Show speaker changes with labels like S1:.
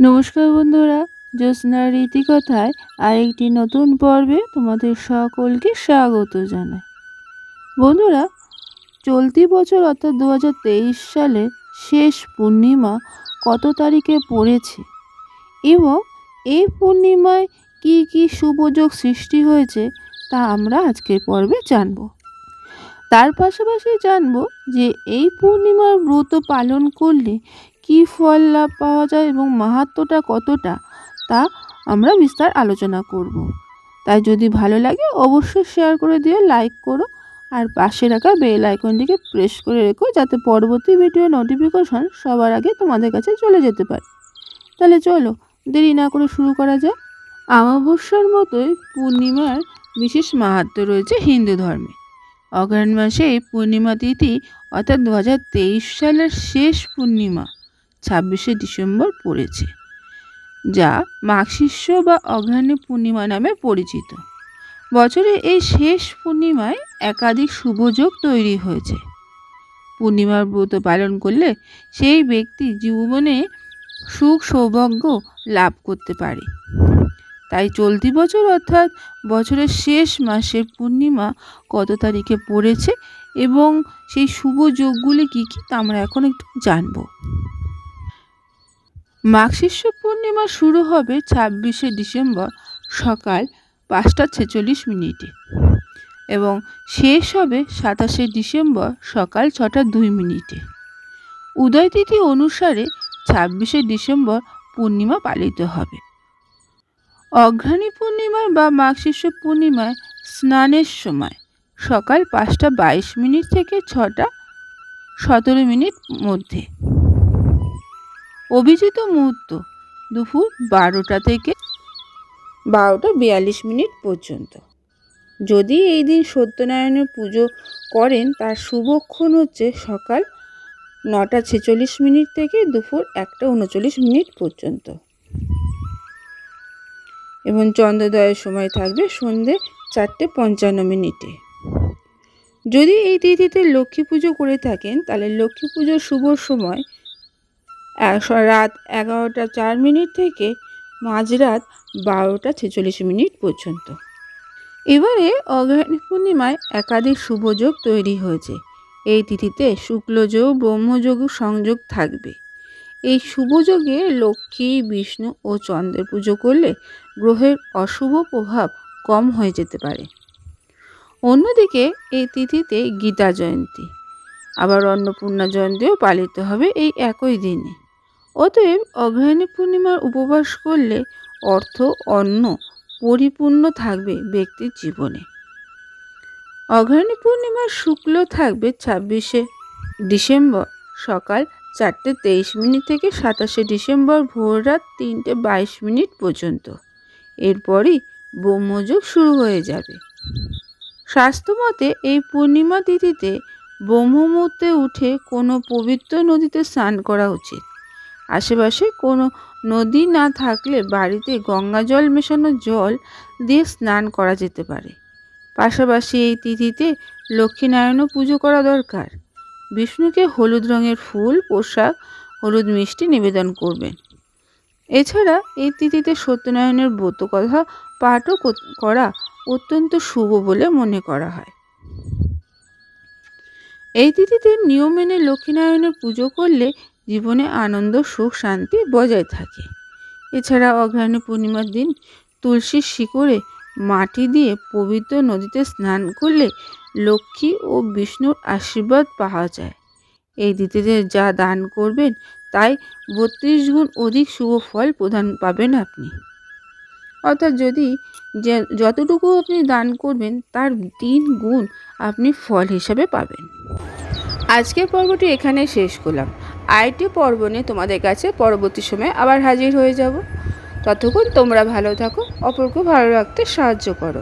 S1: নমস্কার বন্ধুরা, জ্যোৎস্নার রীতিকথায় আরেকটি নতুন পর্বে তোমাদের সকলকে স্বাগত জানাই। বন্ধুরা, চলতি বছর অর্থাৎ 2023 সালে শেষ পূর্ণিমা কত তারিখে পড়েছে এবং এই পূর্ণিমায় কি কি শুভযোগ সৃষ্টি হয়েছে তা আমরা আজকের পর্বে জানব। তার পাশাপাশি জানব যে এই পূর্ণিমার ব্রত পালন করলে কি ফল লাভ পাওয়া যায় এবং মাহাত্ম্যটা কতটা তা আমরা বিস্তার আলোচনা করব। তাই যদি ভালো লাগে অবশ্যই শেয়ার করে দিও, লাইক করো আর পাশে রাখা বেল আইকনটিকে প্রেস করে রেখো যাতে পরবর্তী ভিডিও নোটিফিকেশন সবার আগে তোমাদের কাছে চলে যেতে পারে। তাহলে চলো দেরি না করে শুরু করা যাক। অমাবস্যার মতোই পূর্ণিমার বিশেষ মাহাত্ম্য রয়েছে হিন্দু ধর্মে। অগ্রহায়ণ মাসে এই পূর্ণিমা তিথি অর্থাৎ 2023 সালের শেষ পূর্ণিমা 26শে ডিসেম্বর পড়েছে, যা মাঘশিষ্য বা অগ্রহায়ণী পূর্ণিমা নামে পরিচিত। বছরে এই শেষ পূর্ণিমায় একাধিক শুভযোগ তৈরি হয়েছে। পূর্ণিমার ব্রত পালন করলে সেই ব্যক্তি জীবনে সুখ সৌভাগ্য লাভ করতে পারে। তাই চলতি বছর অর্থাৎ বছরের শেষ মাসের পূর্ণিমা কত তারিখে পড়েছে এবং সেই শুভ যোগগুলি কী কী তা আমরা এখন একটু জানব। মাঘশিষ্য পূর্ণিমা শুরু হবে 26শে ডিসেম্বর সকাল 5:46 এবং শেষ হবে 27শে ডিসেম্বর সকাল 6:02। উদয় তিথি অনুসারে 26শে ডিসেম্বর পূর্ণিমা পালিত হবে। অগ্রহায়ণী পূর্ণিমার বা মাঘশিষ্য পূর্ণিমায় স্নানের সময় সকাল 5:22 থেকে 6:17 মধ্যে। অভিজিৎ মুহূর্ত দুপুর 12টা থেকে 12:42 পর্যন্ত। যদি এই দিন সত্যনারায়ণের পুজো করেন তার শুভক্ষণ হচ্ছে সকাল 9:46 থেকে দুপুর 1:39 পর্যন্ত এবং চন্দ্রোদয়ের সময় থাকবে সন্ধ্যে 4:55। যদি এই তিথিতে লক্ষ্মী পুজো করে থাকেন তাহলে লক্ষ্মী পুজোর শুভ সময় রাত 11:04 থেকে মাঝরাত 12:46 পর্যন্ত। এবারে অগ্রহায়ণী পূর্ণিমায় একাধিক শুভযোগ তৈরি হয়েছে। এই তিথিতে শুক্লযোগ ব্রহ্মযোগ সংযোগ থাকবে। এই শুভযোগে লক্ষ্মী, বিষ্ণু ও চন্দ্রের পুজো করলে গ্রহের অশুভ প্রভাব কম হয়ে যেতে পারে। অন্যদিকে এই তিথিতে গীতা জয়ন্তী আবার অন্নপূর্ণা জয়ন্তীও পালিত হবে এই একই দিনে। অতএব অগ্রহায়ণী পূর্ণিমার উপবাস করলে অর্থ অন্ন পরিপূর্ণ থাকবে ব্যক্তির জীবনে। অগ্রহায়ণী পূর্ণিমার শুক্ল থাকবে 26শে ডিসেম্বর সকাল 4:23 থেকে 27শে ডিসেম্বর ভোররাত 3:22 পর্যন্ত। এরপরই ব্রহ্মযোগ শুরু হয়ে যাবে। শাস্ত্রমতে এই পূর্ণিমা তিথিতে ব্রহ্ম মুহূর্তে উঠে কোনো পবিত্র নদীতে স্নান করা উচিত। আশেপাশে কোনো নদী না থাকলে বাড়িতে গঙ্গা জল মেশানো জল দিয়ে স্নান করা যেতে পারে। পাশাপাশি এই তিথিতে লক্ষ্মীনারায়ণও পুজো করা দরকার। বিষ্ণুকে হলুদ রঙের ফুল, পোশাক, হলুদ মিষ্টি নিবেদন করবেন। এছাড়া এই তিথিতে সত্যনারায়ণের ব্রত কথা পাঠও করা অত্যন্ত শুভ বলে মনে করা হয়। এই তিথিতে নিয়ম মেনে লক্ষ্মীনারায়ণের পুজো করলে জীবনে আনন্দ, সুখ, শান্তি বজায় থাকে। এছাড়া অগ্রহায়ণী পূর্ণিমার দিন তুলসীর শিকড়ে মাটি দিয়ে পবিত্র নদীতে স্নান করলে লক্ষ্মী ও বিষ্ণুর আশীর্বাদ পাওয়া যায়। এই তিথিতে যা দান করবেন তাই 32 গুণ অধিক শুভ ফল প্রদান পাবেন আপনি। অর্থাৎ যতটুকু আপনি দান করবেন তার 3 গুণ আপনি ফল হিসাবে পাবেন। আজকের পর্বটি এখানে শেষ করলাম। আরেকটি পর্ব নিয়ে তোমাদের কাছে পরবর্তী সময়ে আবার হাজির হয়ে যাব। ততক্ষণ তোমরা ভালো থাকো, অপরকে ভালো রাখতে সাহায্য করো।